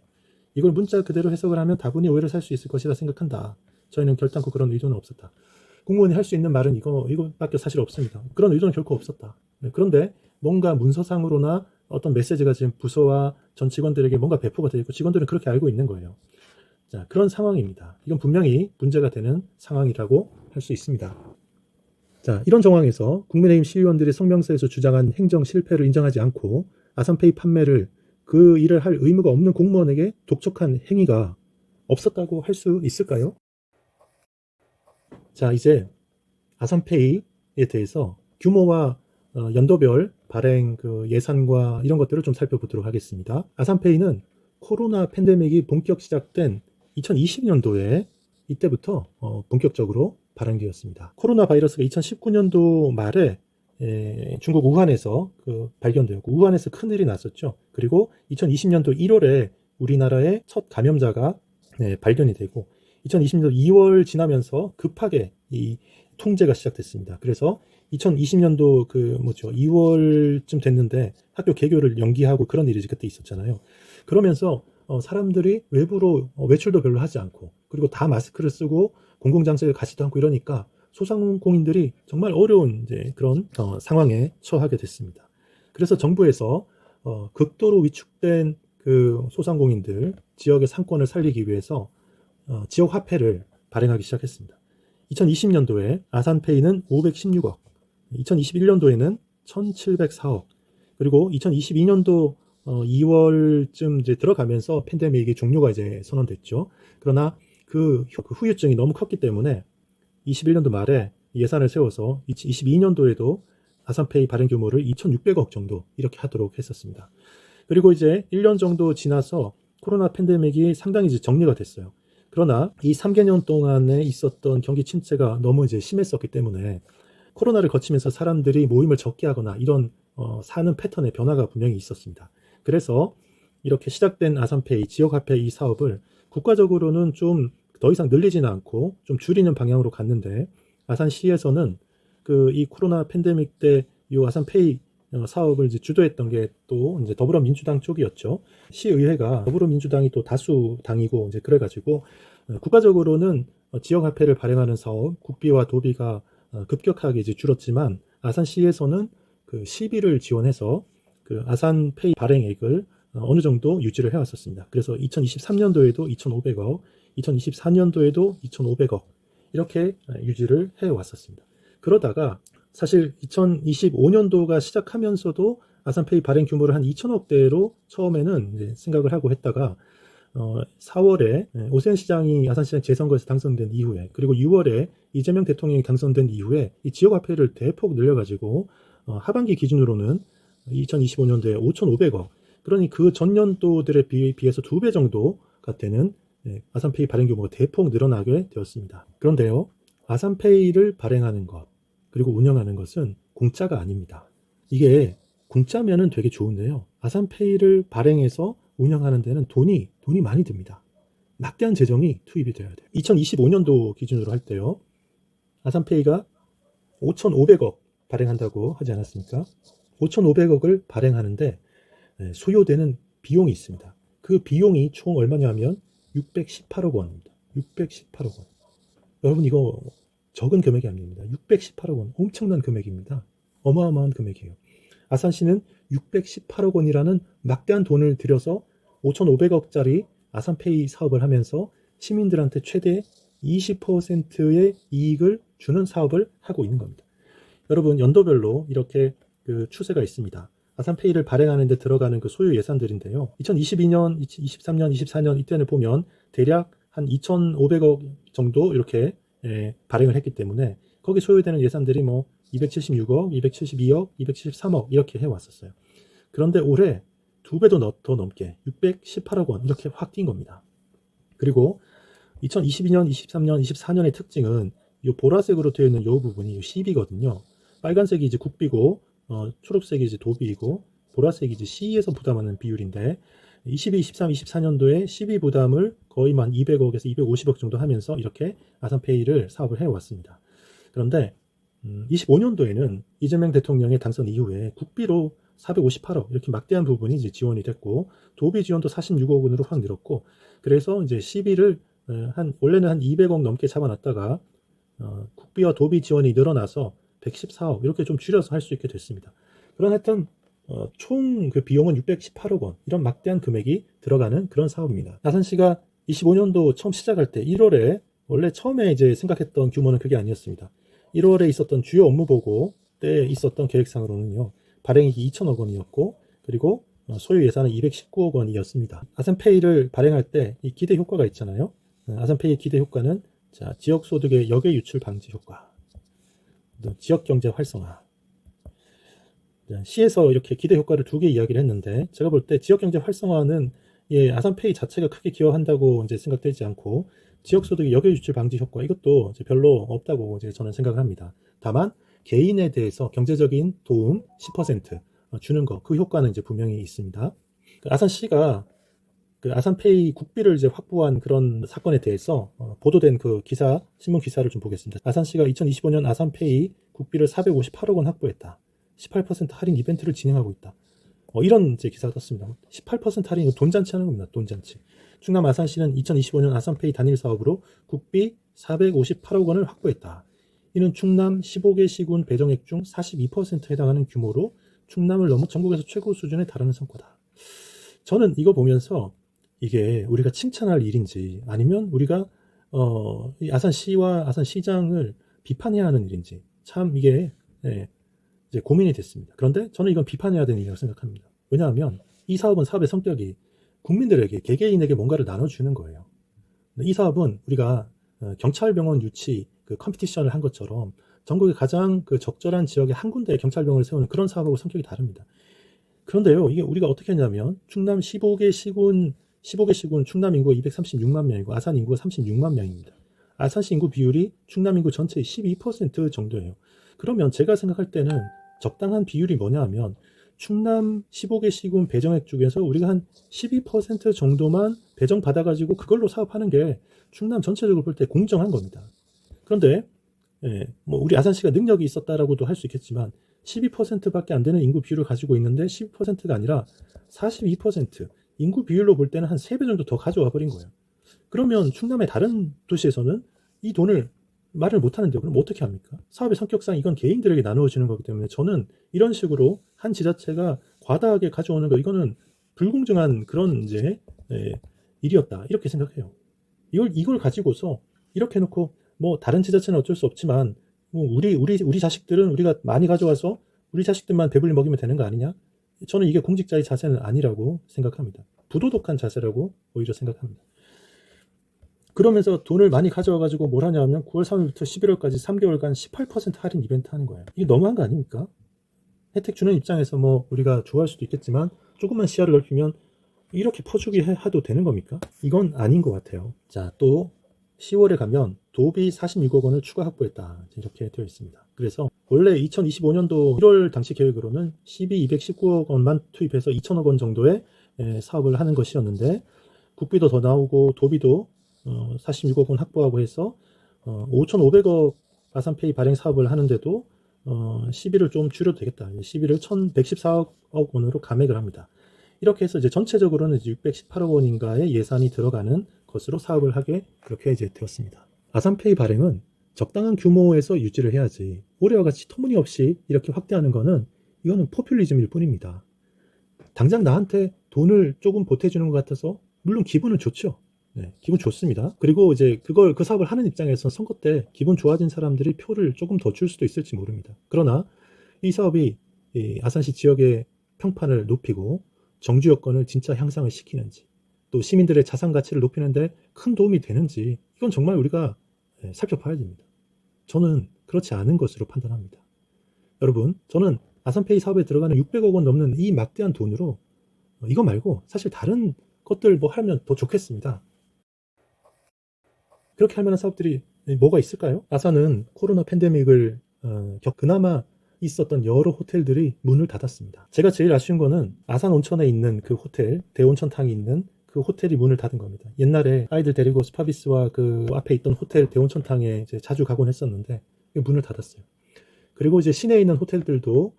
이걸 문자 그대로 해석을 하면 다분히 오해를 살 수 있을 것이라 생각한다. 저희는 결단코 그런 의도는 없었다. 공무원이 할 수 있는 말은 이거밖에 사실 없습니다. 그런 의도는 결코 없었다. 그런데 뭔가 문서상으로나 어떤 메시지가 지금 부서와 전 직원들에게 뭔가 배포가 되어 있고 직원들은 그렇게 알고 있는 거예요. 자, 그런 상황입니다. 이건 분명히 문제가 되는 상황이라고 할 수 있습니다. 자, 이런 정황에서 국민의힘 시의원들이 성명서에서 주장한 행정 실패를 인정하지 않고 아산페이 판매를 그 일을 할 의무가 없는 공무원에게 독촉한 행위가 없었다고 할 수 있을까요? 자, 이제 아산페이에 대해서 규모와 연도별 발행 예산과 이런 것들을 좀 살펴보도록 하겠습니다. 아산페이는 코로나 팬데믹이 본격 시작된 2020년도에 이때부터 본격적으로 발행되었습니다. 코로나 바이러스가 2019년도 말에 중국 우한에서 발견되었고 우한에서 큰일이 났었죠. 그리고 2020년도 1월에 우리나라의 첫 감염자가 발견이 되고 2020년도 2월 지나면서 급하게 이 통제가 시작됐습니다. 그래서 2020년도 2월쯤 됐는데 학교 개교를 연기하고 그런 일이 그때 있었잖아요. 그러면서 사람들이 외부로 외출도 별로 하지 않고 그리고 다 마스크를 쓰고 공공장소에 가지도 않고 이러니까 소상공인들이 정말 어려운 그런 상황에 처하게 됐습니다. 그래서 정부에서 극도로 위축된 소상공인들 지역의 상권을 살리기 위해서 지역 화폐를 발행하기 시작했습니다. 2020년도에 아산페이는 516억, 2021년도에는 1704억, 그리고 2022년도 2월쯤 들어가면서 팬데믹이 종료가 선언됐죠. 그러나 그 후유증이 너무 컸기 때문에 21년도 말에 예산을 세워서 22년도에도 아산페이 발행 규모를 2,600억 정도 이렇게 하도록 했었습니다. 그리고 1년 정도 지나서 코로나 팬데믹이 상당히 정리가 됐어요. 그러나 이 3개년 동안에 있었던 경기 침체가 너무 심했었기 때문에 코로나를 거치면서 사람들이 모임을 적게 하거나 이런 사는 패턴의 변화가 분명히 있었습니다. 그래서 이렇게 시작된 아산페이 지역화폐 이 사업을 국가적으로는 좀 더 이상 늘리지는 않고 좀 줄이는 방향으로 갔는데 아산시에서는 이 코로나 팬데믹 때 이 아산페이 사업을 주도했던 게 또 더불어민주당 쪽이었죠. 시의회가 더불어민주당이 또 다수당이고 그래가지고 국가적으로는 지역화폐를 발행하는 사업 국비와 도비가 급격하게 줄었지만 아산시에서는 시비를 지원해서 아산페이 발행액을 어느 정도 유지를 해왔었습니다. 그래서 2023년도에도 2,500억, 2024년도에도 2,500억 이렇게 유지를 해왔었습니다. 그러다가 사실 2025년도가 시작하면서도 아산페이 발행 규모를 한 2,000억대로 처음에는 생각을 하고 했다가 4월에 오세훈 시장이 아산시장 재선거에서 당선된 이후에 그리고 6월에 이재명 대통령이 당선된 이후에 이 지역화폐를 대폭 늘려가지고 하반기 기준으로는 2025년도에 5,500억 그러니 그 전년도들에 비해서 2배 정도가 되는 아산페이 발행 규모가 대폭 늘어나게 되었습니다. 그런데요, 아산페이를 발행하는 것 그리고 운영하는 것은 공짜가 아닙니다. 이게 공짜면은 되게 좋은데요. 아산페이를 발행해서 운영하는 데는 돈이 많이 듭니다. 막대한 재정이 투입이 되어야 돼요. 2025년도 기준으로 할 때요. 아산페이가 5,500억 발행한다고 하지 않았습니까? 5,500억을 발행하는데 소요되는 비용이 있습니다. 그 비용이 총 얼마냐면 618억 원입니다. 618억 원. 여러분 이거 적은 금액이 아닙니다. 618억 원. 엄청난 금액입니다. 어마어마한 금액이에요. 아산시는 618억 원이라는 막대한 돈을 들여서 5,500억짜리 아산페이 사업을 하면서 시민들한테 최대 20%의 이익을 주는 사업을 하고 있는 겁니다. 여러분 연도별로 이렇게 추세가 있습니다. 아산페이를 발행하는 데 들어가는 그 소요 예산들인데요. 2022년, 23년, 24년 이때는 보면 대략 한 2,500억 정도 이렇게 발행을 했기 때문에 거기 소요되는 예산들이 뭐 276억, 272억, 273억 이렇게 해왔었어요. 그런데 올해 2배도 더 넘게 618억 원 이렇게 확 뛴 겁니다. 그리고 2022년, 23년, 24년의 특징은 이 보라색으로 되어 있는 이 부분이 CB거든요. 빨간색이 이제 국비고 초록색이 이제 도비이고 보라색이 이제 C에서 부담하는 비율인데 22, 23, 24년도에 CB 부담을 거의 한 200억에서 250억 정도 하면서 이렇게 아산페이를 사업을 해왔습니다. 그런데 25년도에는 이재명 대통령의 당선 이후에 국비로 458억 이렇게 막대한 부분이 이제 지원이 됐고 도비 지원도 46억 원으로 확 늘었고 그래서 이제 CB를 원래는 한 200억 넘게 잡아놨다가 국비와 도비 지원이 늘어나서 114억 이렇게 좀 줄여서 할 수 있게 됐습니다. 그런 하여튼 총 그 비용은 618억 원 이런 막대한 금액이 들어가는 그런 사업입니다. 아산시가 25년도 처음 시작할 때 1월에 원래 처음에 이제 생각했던 규모는 그게 아니었습니다. 1월에 있었던 주요 업무 보고 때 있었던 계획상으로는요. 발행액이 2천억 원이었고 그리고 소요 예산은 219억 원이었습니다. 아산페이를 발행할 때 이 기대 효과가 있잖아요. 아산페이의 기대 효과는 자, 지역소득의 역외 유출 방지 효과, 지역경제 활성화. 시에서 이렇게 기대 효과를 2개 이야기를 했는데 제가 볼 때 지역경제 활성화는 아산페이 자체가 크게 기여한다고 이제 생각되지 않고 지역소득의 역외 유출 방지 효과 이것도 이제 별로 없다고 이제 저는 생각을 합니다. 다만 개인에 대해서 경제적인 도움 10% 주는 거 그 효과는 이제 분명히 있습니다. 아산시가 그 아산페이 국비를 이제 확보한 그런 사건에 대해서 보도된 그 기사, 신문 기사를 좀 보겠습니다. 아산시가 2025년 아산페이 국비를 458억 원 확보했다. 18% 할인 이벤트를 진행하고 있다. 이런 이제 기사가 떴습니다. 18% 할인, 돈잔치 하는 겁니다. 돈잔치. 충남 아산시는 2025년 아산페이 단일 사업으로 국비 458억 원을 확보했다. 이는 충남 15개 시군 배정액 중 42%에 해당하는 규모로 충남을 넘어 전국에서 최고 수준에 달하는 성과다. 저는 이거 보면서 이게 우리가 칭찬할 일인지 아니면 우리가 이 아산시와 아산시장을 비판해야 하는 일인지 참 이게 이제 고민이 됐습니다. 그런데 저는 이건 비판해야 되는 일이라고 생각합니다. 왜냐하면 이 사업은 사업의 성격이 국민들에게 개개인에게 뭔가를 나눠주는 거예요. 이 사업은 우리가 경찰병원 유치 그 컴피티션을 한 것처럼 전국의 가장 그 적절한 지역에 한 군데에 경찰병원을 세우는 그런 사업하고 성격이 다릅니다. 그런데요, 이게 우리가 어떻게 했냐면 충남 15개 시군 충남 인구가 236만 명이고 아산 인구가 36만 명입니다. 아산시 인구 비율이 충남 인구 전체의 12% 정도예요. 그러면 제가 생각할 때는 적당한 비율이 뭐냐 하면 충남 15개 시군 배정액 중에서 우리가 한 12% 정도만 배정 받아가지고 그걸로 사업하는 게 충남 전체적으로 볼 때 공정한 겁니다. 그런데 뭐 우리 아산시가 능력이 있었다라고도 할 수 있겠지만 12%밖에 안 되는 인구 비율을 가지고 있는데 12%가 아니라 42% 인구 비율로 볼 때는 한 3배 정도 더 가져와 버린 거예요. 그러면 충남의 다른 도시에서는 이 돈을 말을 못하는데 그럼 어떻게 합니까? 사업의 성격상 이건 개인들에게 나누어지는 거기 때문에 저는 이런 식으로 한 지자체가 과다하게 가져오는 거 이거는 불공정한 그런 이제 일이었다 이렇게 생각해요. 이걸 가지고서 이렇게 해놓고 뭐 다른 지자체는 어쩔 수 없지만 뭐 우리 자식들은 우리가 많이 가져와서 우리 자식들만 배불리 먹이면 되는 거 아니냐? 저는 이게 공직자의 자세는 아니라고 생각합니다. 부도덕한 자세라고 오히려 생각합니다. 그러면서 돈을 많이 가져와가지고 뭘 하냐면 9월 3일부터 11월까지 3개월간 18% 할인 이벤트 하는 거예요. 이게 너무한 거 아닙니까? 혜택 주는 입장에서 뭐 우리가 좋아할 수도 있겠지만 조금만 시야를 넓히면 이렇게 퍼주기 해도 되는 겁니까? 이건 아닌 것 같아요. 자, 또 10월에 가면 도비 46억 원을 추가 확보했다. 이렇게 되어 있습니다. 그래서 원래 2025년도 1월 당시 계획으로는 219억 원만 투입해서 2천억 원 정도의 사업을 하는 것이었는데 국비도 더 나오고 도비도 46억 원 확보하고 해서 5,500억 아산페이 발행 사업을 하는데도 시비를 좀 줄여도 되겠다. 시비를 1,114억 원으로 감액을 합니다. 이렇게 해서 이제 전체적으로는 이제 618억 원인가의 예산이 들어가는 것으로 사업을 하게 그렇게 이제 되었습니다. 아산페이 발행은 적당한 규모에서 유지를 해야지 올해와 같이 터무니없이 이렇게 확대하는 거는 이거는 포퓰리즘일 뿐입니다. 당장 나한테 돈을 조금 보태주는 것 같아서 물론 기분은 좋죠. 네, 기분 좋습니다. 그리고 이제 그 사업을 하는 입장에서 선거 때 기분 좋아진 사람들이 표를 조금 더 줄 수도 있을지 모릅니다. 그러나 이 사업이 이 아산시 지역에 평판을 높이고 정주 여건을 진짜 향상을 시키는지, 또 시민들의 자산 가치를 높이는데 큰 도움이 되는지, 이건 정말 우리가 살펴봐야 됩니다. 저는 그렇지 않은 것으로 판단합니다. 여러분, 저는 아산페이 사업에 들어가는 600억 원 넘는 이 막대한 돈으로 이거 말고 사실 다른 것들 뭐 하면 더 좋겠습니다. 그렇게 할 만한 사업들이 뭐가 있을까요? 아산은 코로나 팬데믹을 그나마 있었던 여러 호텔들이 문을 닫았습니다. 제가 제일 아쉬운 거는 아산 온천에 있는 그 호텔, 대온천탕이 있는 그 호텔이 문을 닫은 겁니다. 옛날에 아이들 데리고 스파비스와 그 앞에 있던 호텔 대온천탕에 이제 자주 가곤 했었는데 문을 닫았어요. 그리고 이제 시내에 있는 호텔들도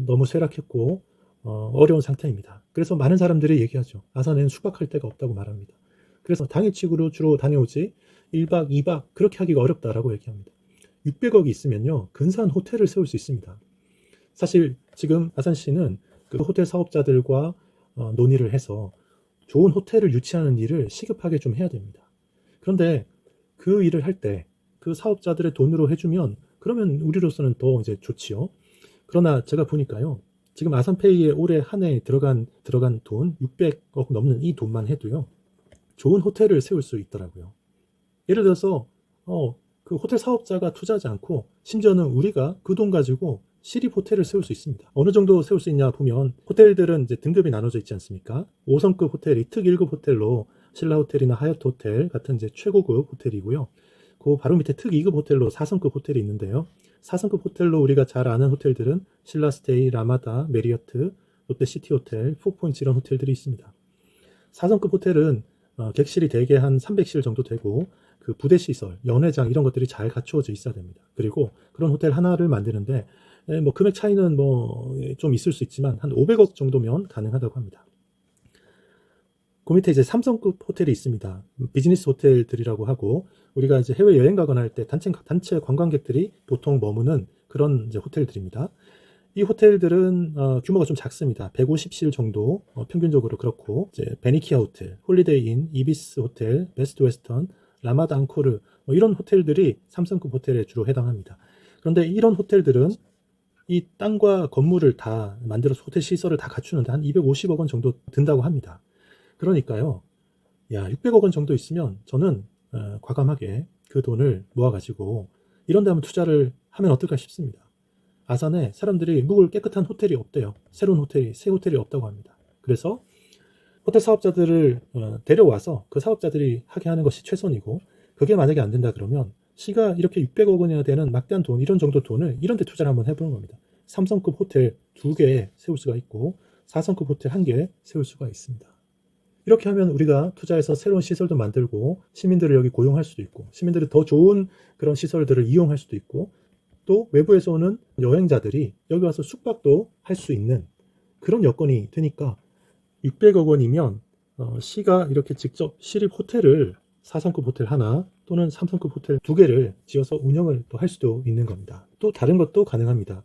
너무 쇠락했고 어려운 상태입니다. 그래서 많은 사람들이 얘기하죠. 아산에는 숙박할 데가 없다고 말합니다. 그래서 당일치기로 주로 다녀오지 1박 2박 그렇게 하기가 어렵다라고 얘기합니다. 600억이 있으면요, 근사한 호텔을 세울 수 있습니다. 사실 지금 아산시는 그 호텔 사업자들과 논의를 해서 좋은 호텔을 유치하는 일을 시급하게 좀 해야 됩니다. 그런데 그 일을 할 때 그 사업자들의 돈으로 해주면 그러면 우리로서는 더 이제 좋지요. 그러나 제가 보니까요, 지금 아산페이에 올해 한 해 들어간 돈 600억 넘는 이 돈만 해도요, 좋은 호텔을 세울 수 있더라고요. 예를 들어서 그 호텔 사업자가 투자하지 않고 심지어는 우리가 그 돈 가지고 시립 호텔을 세울 수 있습니다. 어느 정도 세울 수 있냐 보면 호텔들은 이제 등급이 나눠져 있지 않습니까? 5성급 호텔이 특 1급 호텔로 신라 호텔이나 하얏트 호텔 같은 이제 최고급 호텔이고요. 그 바로 밑에 특 2급 호텔로 4성급 호텔이 있는데요. 4성급 호텔로 우리가 잘 아는 호텔들은 신라스테이, 라마다, 메리어트, 롯데시티 호텔, 포포인트 이런 호텔들이 있습니다. 4성급 호텔은 객실이 대개 한 300실 정도 되고 그 부대 시설, 연회장 이런 것들이 잘 갖추어져 있어야 됩니다. 그리고 그런 호텔 하나를 만드는데 뭐 금액 차이는 뭐 좀 있을 수 있지만 한 500억 정도면 가능하다고 합니다. 그 밑에 이제 3성급 호텔이 있습니다. 비즈니스 호텔들이라고 하고 우리가 이제 해외 여행 가거나 할 때 단체 관광객들이 보통 머무는 그런 이제 호텔들입니다. 이 호텔들은 규모가 좀 작습니다. 150실 정도 평균적으로 그렇고 이제 베니키아 호텔, 홀리데이인, 이비스 호텔, 베스트 웨스턴, 라마다 앙코르 뭐 이런 호텔들이 3성급 호텔에 주로 해당합니다. 그런데 이런 호텔들은 이 땅과 건물을 다 만들어서 호텔 시설을 다 갖추는데 한 250억 원 정도 든다고 합니다. 그러니까요, 야 600억 원 정도 있으면 저는 과감하게 그 돈을 모아가지고 이런 데 한번 투자를 하면 어떨까 싶습니다. 아산에 사람들이 묵을 깨끗한 호텔이 없대요. 새로운 호텔이, 새 호텔이 없다고 합니다. 그래서 호텔 사업자들을 데려와서 그 사업자들이 하게 하는 것이 최선이고, 그게 만약에 안 된다 그러면 시가 이렇게 600억 원이나 되는 막대한 돈, 이런 정도 돈을 이런 데 투자를 한번 해보는 겁니다. 3성급 호텔 2개 세울 수가 있고 4성급 호텔 1개 세울 수가 있습니다. 이렇게 하면 우리가 투자해서 새로운 시설도 만들고 시민들을 여기 고용할 수도 있고 시민들이 더 좋은 그런 시설들을 이용할 수도 있고 또 외부에서 오는 여행자들이 여기 와서 숙박도 할 수 있는 그런 여건이 되니까 600억 원이면 시가 이렇게 직접 시립 호텔을 4성급 호텔 하나 또는 3성급 호텔 2개를 지어서 운영을 또 할 수도 있는 겁니다. 또 다른 것도 가능합니다.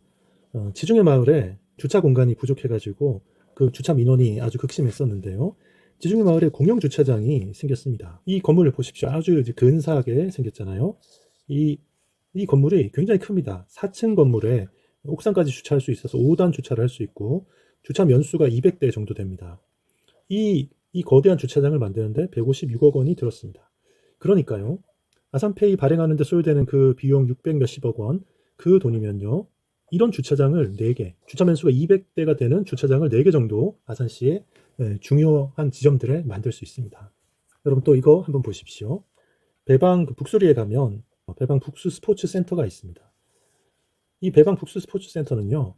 지중해 마을에 주차 공간이 부족해가지고 그 주차 민원이 아주 극심했었는데요. 지중해 마을에 공영 주차장이 생겼습니다. 이 건물을 보십시오. 아주 이제 근사하게 생겼잖아요. 이 건물이 굉장히 큽니다. 4층 건물에 옥상까지 주차할 수 있어서 5단 주차를 할 수 있고 주차 면수가 200대 정도 됩니다. 이 거대한 주차장을 만드는데 156억 원이 들었습니다. 그러니까요, 아산페이 발행하는 데 소요되는 그 비용 600 몇십억 원, 그 돈이면요, 이런 주차장을 4개, 주차 면수가 200대가 되는 주차장을 4개 정도 아산시에 중요한 지점들에 만들 수 있습니다. 여러분 또 이거 한번 보십시오. 배방 북소리에 가면 배방 북수 스포츠 센터가 있습니다. 이 배방 북수 스포츠 센터는요,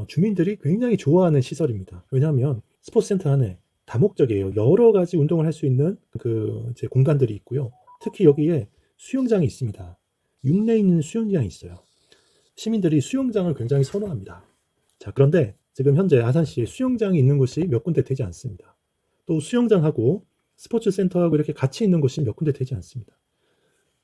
주민들이 굉장히 좋아하는 시설입니다. 왜냐하면 스포츠 센터 안에 다목적이에요. 여러 가지 운동을 할 수 있는 그 이제 공간들이 있고요. 특히 여기에 수영장이 있습니다. 6레인 있는 수영장이 있어요. 시민들이 수영장을 굉장히 선호합니다. 자, 그런데 지금 현재 아산시에 수영장이 있는 곳이 몇 군데 되지 않습니다. 또 수영장하고 스포츠 센터하고 이렇게 같이 있는 곳이 몇 군데 되지 않습니다.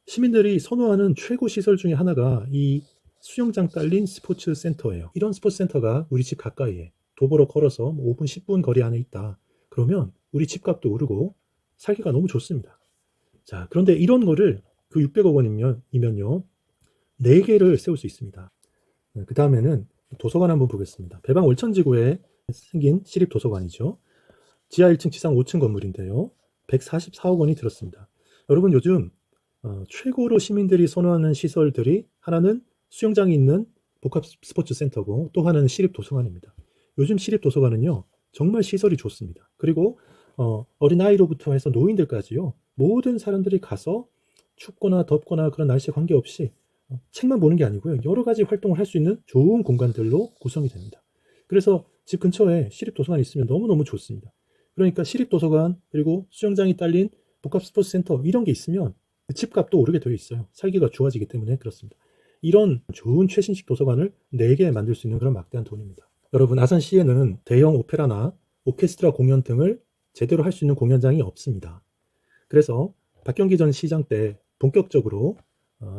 시민들이 선호하는 최고 시설 중에 하나가 이 수영장 딸린 스포츠 센터예요. 이런 스포츠 센터가 우리 집 가까이에 도보로 걸어서 5분, 10분 거리 안에 있다. 그러면 우리 집값도 오르고 살기가 너무 좋습니다. 자, 그런데 이런 거를 그 600억 원이면요, 4개를 세울 수 있습니다. 그 다음에는 도서관 한번 보겠습니다. 배방 월천지구에 생긴 시립도서관이죠. 지하 1층, 지상 5층 건물인데요. 144억 원이 들었습니다. 여러분 요즘 최고로 시민들이 선호하는 시설들이 하나는 수영장이 있는 복합 스포츠 센터고 또 하나는 시립도서관입니다. 요즘 시립도서관은요 정말 시설이 좋습니다. 그리고 어린아이로부터 해서 노인들까지요 모든 사람들이 가서 춥거나 덥거나 그런 날씨에 관계없이 책만 보는 게 아니고요 여러 가지 활동을 할 수 있는 좋은 공간들로 구성이 됩니다. 그래서 집 근처에 시립도서관이 있으면 너무너무 좋습니다. 그러니까 시립도서관 그리고 수영장이 딸린 복합 스포츠 센터 이런 게 있으면 집값도 오르게 되어 있어요. 살기가 좋아지기 때문에 그렇습니다. 이런 좋은 최신식 도서관을 4개 만들 수 있는 그런 막대한 돈입니다. 여러분 아산시에는 대형 오페라나 오케스트라 공연 등을 제대로 할 수 있는 공연장이 없습니다. 그래서 박경기 전 시장 때 본격적으로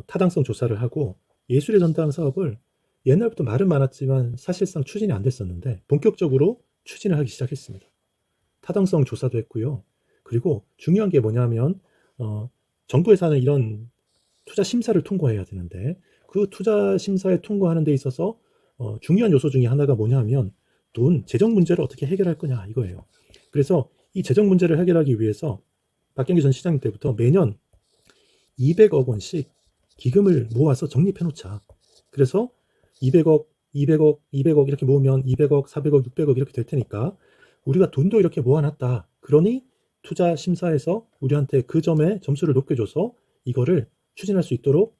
타당성 조사를 하고 예술의 전당 사업을 옛날부터 말은 많았지만 사실상 추진이 안 됐었는데 본격적으로 추진을 하기 시작했습니다. 타당성 조사도 했고요. 그리고 중요한 게 뭐냐면 정부에서 하는 이런 투자 심사를 통과해야 되는데 그 투자 심사에 통과하는 데 있어서 중요한 요소 중에 하나가 뭐냐면 돈, 재정 문제를 어떻게 해결할 거냐 이거예요. 그래서 이 재정 문제를 해결하기 위해서 박경기 전 시장 때부터 매년 200억 원씩 기금을 모아서 적립해 놓자. 그래서 200억, 200억, 200억 이렇게 모으면 200억, 400억, 600억 이렇게 될 테니까 우리가 돈도 이렇게 모아놨다. 그러니 투자 심사에서 우리한테 그 점에 점수를 높게 줘서 이거를 추진할 수 있도록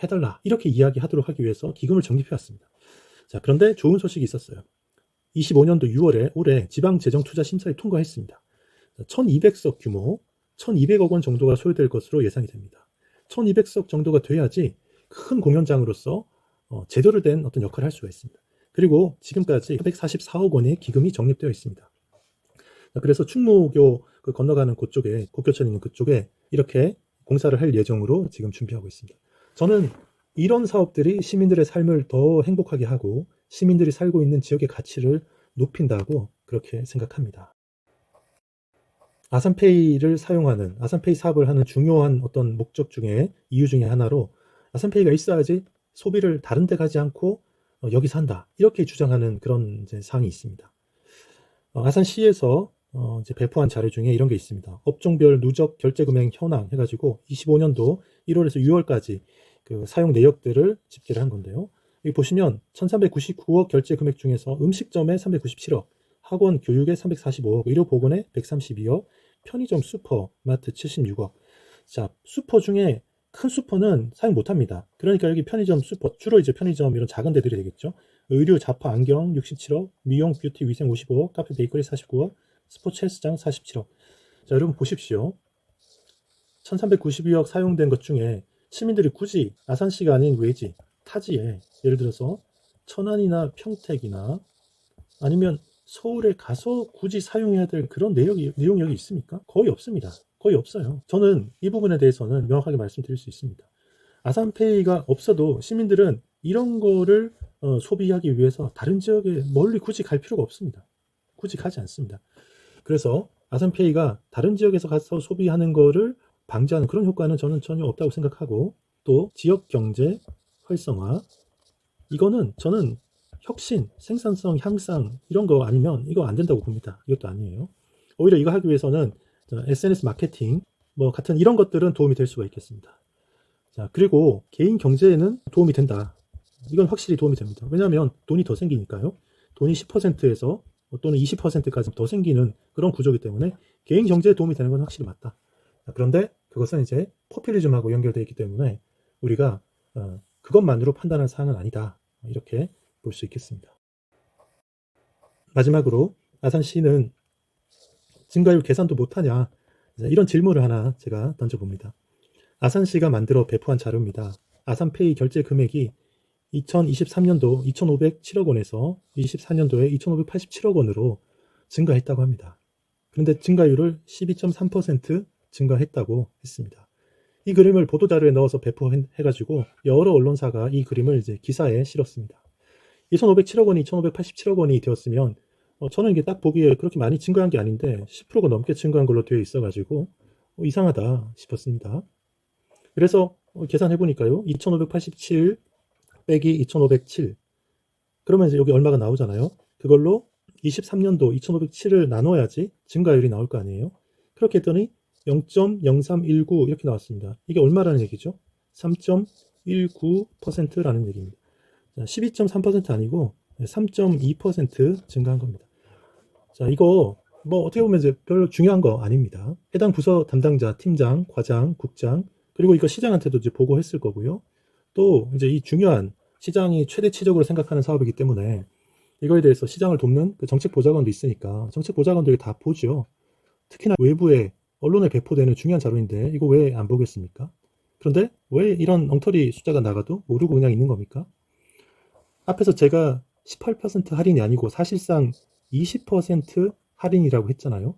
해달라. 이렇게 이야기하도록 하기 위해서 기금을 적립해 왔습니다. 자, 그런데 좋은 소식이 있었어요. 25년도 6월에 올해 지방재정투자심사에 통과했습니다. 1200석 규모 1200억 원 정도가 소요될 것으로 예상이 됩니다. 1200석 정도가 돼야지 큰 공연장으로서 제대로 된 어떤 역할을 할 수가 있습니다. 그리고 지금까지 144억 원의 기금이 적립되어 있습니다. 그래서 충무교 그 건너가는 그쪽에 국교천 있는 그쪽에 이렇게 공사를 할 예정으로 지금 준비하고 있습니다. 저는 이런 사업들이 시민들의 삶을 더 행복하게 하고 시민들이 살고 있는 지역의 가치를 높인다고 그렇게 생각합니다. 아산페이를 사용하는 아산페이 사업을 하는 중요한 어떤 목적 중에 이유 중에 하나로 아산페이가 있어야지 소비를 다른 데 가지 않고 여기서 한다 이렇게 주장하는 그런 이제 사항이 있습니다. 아산시에서 이제 배포한 자료 중에 이런 게 있습니다. 업종별 누적 결제 금액 현황 해가지고 25년도 1월에서 6월까지 그 사용 내역들을 집계를 한 건데요. 여기 보시면 1399억 결제 금액 중에서 음식점에 397억, 학원 교육에 345억, 의료보건에 132억, 편의점 슈퍼마트 76억. 자, 슈퍼 중에 큰 슈퍼는 사용 못합니다. 그러니까 여기 편의점 슈퍼, 주로 이제 편의점 이런 작은 데들이 되겠죠. 의류, 잡화, 안경 67억, 미용, 뷰티, 위생 55억, 카페, 베이커리 49억, 스포츠 헬스장 47억. 자, 여러분 보십시오. 1392억 사용된 것 중에 시민들이 굳이 아산시가 아닌 외지, 타지에 예를 들어서 천안이나 평택이나 아니면 서울에 가서 굳이 사용해야 될 그런 내용력이 있습니까? 거의 없습니다. 거의 없어요. 저는 이 부분에 대해서는 명확하게 말씀드릴 수 있습니다. 아산페이가 없어도 시민들은 이런 거를 소비하기 위해서 다른 지역에 멀리 굳이 갈 필요가 없습니다. 굳이 가지 않습니다. 그래서 아산페이가 다른 지역에서 가서 소비하는 거를 방지하는 그런 효과는 저는 전혀 없다고 생각하고 또 지역 경제 활성화 이거는 저는 혁신, 생산성 향상 이런 거 아니면 이거 안 된다고 봅니다. 이것도 아니에요. 오히려 이거 하기 위해서는 SNS 마케팅 뭐 같은 이런 것들은 도움이 될 수가 있겠습니다. 자, 그리고 개인 경제에는 도움이 된다. 이건 확실히 도움이 됩니다. 왜냐하면 돈이 더 생기니까요. 돈이 10%에서 또는 20%까지 더 생기는 그런 구조이기 때문에 개인 경제에 도움이 되는 건 확실히 맞다. 자, 그런데 그것은 이제 포퓰리즘하고 연결되어 있기 때문에 우리가 그것만으로 판단할 사항은 아니다. 이렇게 볼 수 있겠습니다. 마지막으로 아산시는 증가율 계산도 못하냐 이런 질문을 하나 제가 던져봅니다. 아산시가 만들어 배포한 자료입니다. 아산페이 결제 금액이 2023년도 2,507억 원에서 24년도에 2,587억 원으로 증가했다고 합니다. 그런데 증가율을 12.3% 증가했다고 했습니다. 이 그림을 보도자료에 넣어서 배포해가지고 여러 언론사가 이 그림을 이제 기사에 실었습니다. 2,507억 원이 2,587억 원이 되었으면 저는 이게 딱 보기에 그렇게 많이 증가한 게 아닌데 10%가 넘게 증가한 걸로 되어 있어가지고 이상하다 싶었습니다. 그래서 계산해보니까요. 2,587 빼기 2,507 그러면 이제 여기 얼마가 나오잖아요. 그걸로 23년도 2,507을 나눠야지 증가율이 나올 거 아니에요. 그렇게 했더니 0.0319 이렇게 나왔습니다. 이게 얼마라는 얘기죠? 3.19%라는 얘기입니다. 12.3% 아니고 3.2% 증가한 겁니다. 자, 이거 뭐 어떻게 보면 이제 별로 중요한 거 아닙니다. 해당 부서 담당자, 팀장, 과장, 국장, 그리고 이거 시장한테도 이제 보고했을 거고요. 또 이제 이 중요한 시장이 최대치적으로 생각하는 사업이기 때문에 이거에 대해서 시장을 돕는 그 정책 보좌관도 있으니까 정책 보좌관들이 다 보죠. 특히나 외부에 언론에 배포되는 중요한 자료인데 이거 왜 안 보겠습니까? 그런데 왜 이런 엉터리 숫자가 나가도 모르고 그냥 있는 겁니까? 앞에서 제가 18% 할인이 아니고 사실상 20% 할인이라고 했잖아요.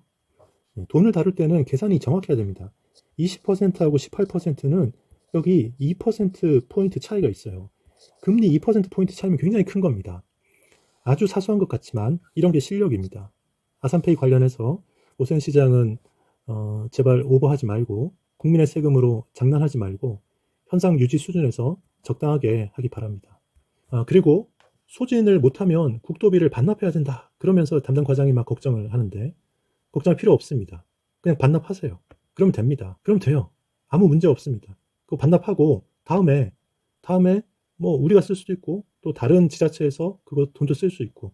돈을 다룰 때는 계산이 정확해야 됩니다. 20%하고 18%는 여기 2%포인트 차이가 있어요. 금리 2%포인트 차이면 굉장히 큰 겁니다. 아주 사소한 것 같지만 이런 게 실력입니다. 아산페이 관련해서 오세훈 시장은 제발 오버하지 말고 국민의 세금으로 장난하지 말고 현상 유지 수준에서 적당하게 하기 바랍니다. 그리고 소진을 못하면 국도비를 반납해야 된다. 그러면서 담당 과장이 막 걱정을 하는데 걱정할 필요 없습니다. 그냥 반납하세요. 그러면 됩니다. 그럼 돼요. 아무 문제 없습니다. 그거 반납하고 다음에 뭐 우리가 쓸 수도 있고 또 다른 지자체에서 그거 돈도 쓸 수 있고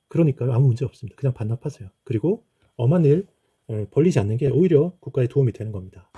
그러니까요. 아무 문제 없습니다. 그냥 반납하세요. 그리고 엄한 일 벌리지 않는 게 오히려 국가에 도움이 되는 겁니다.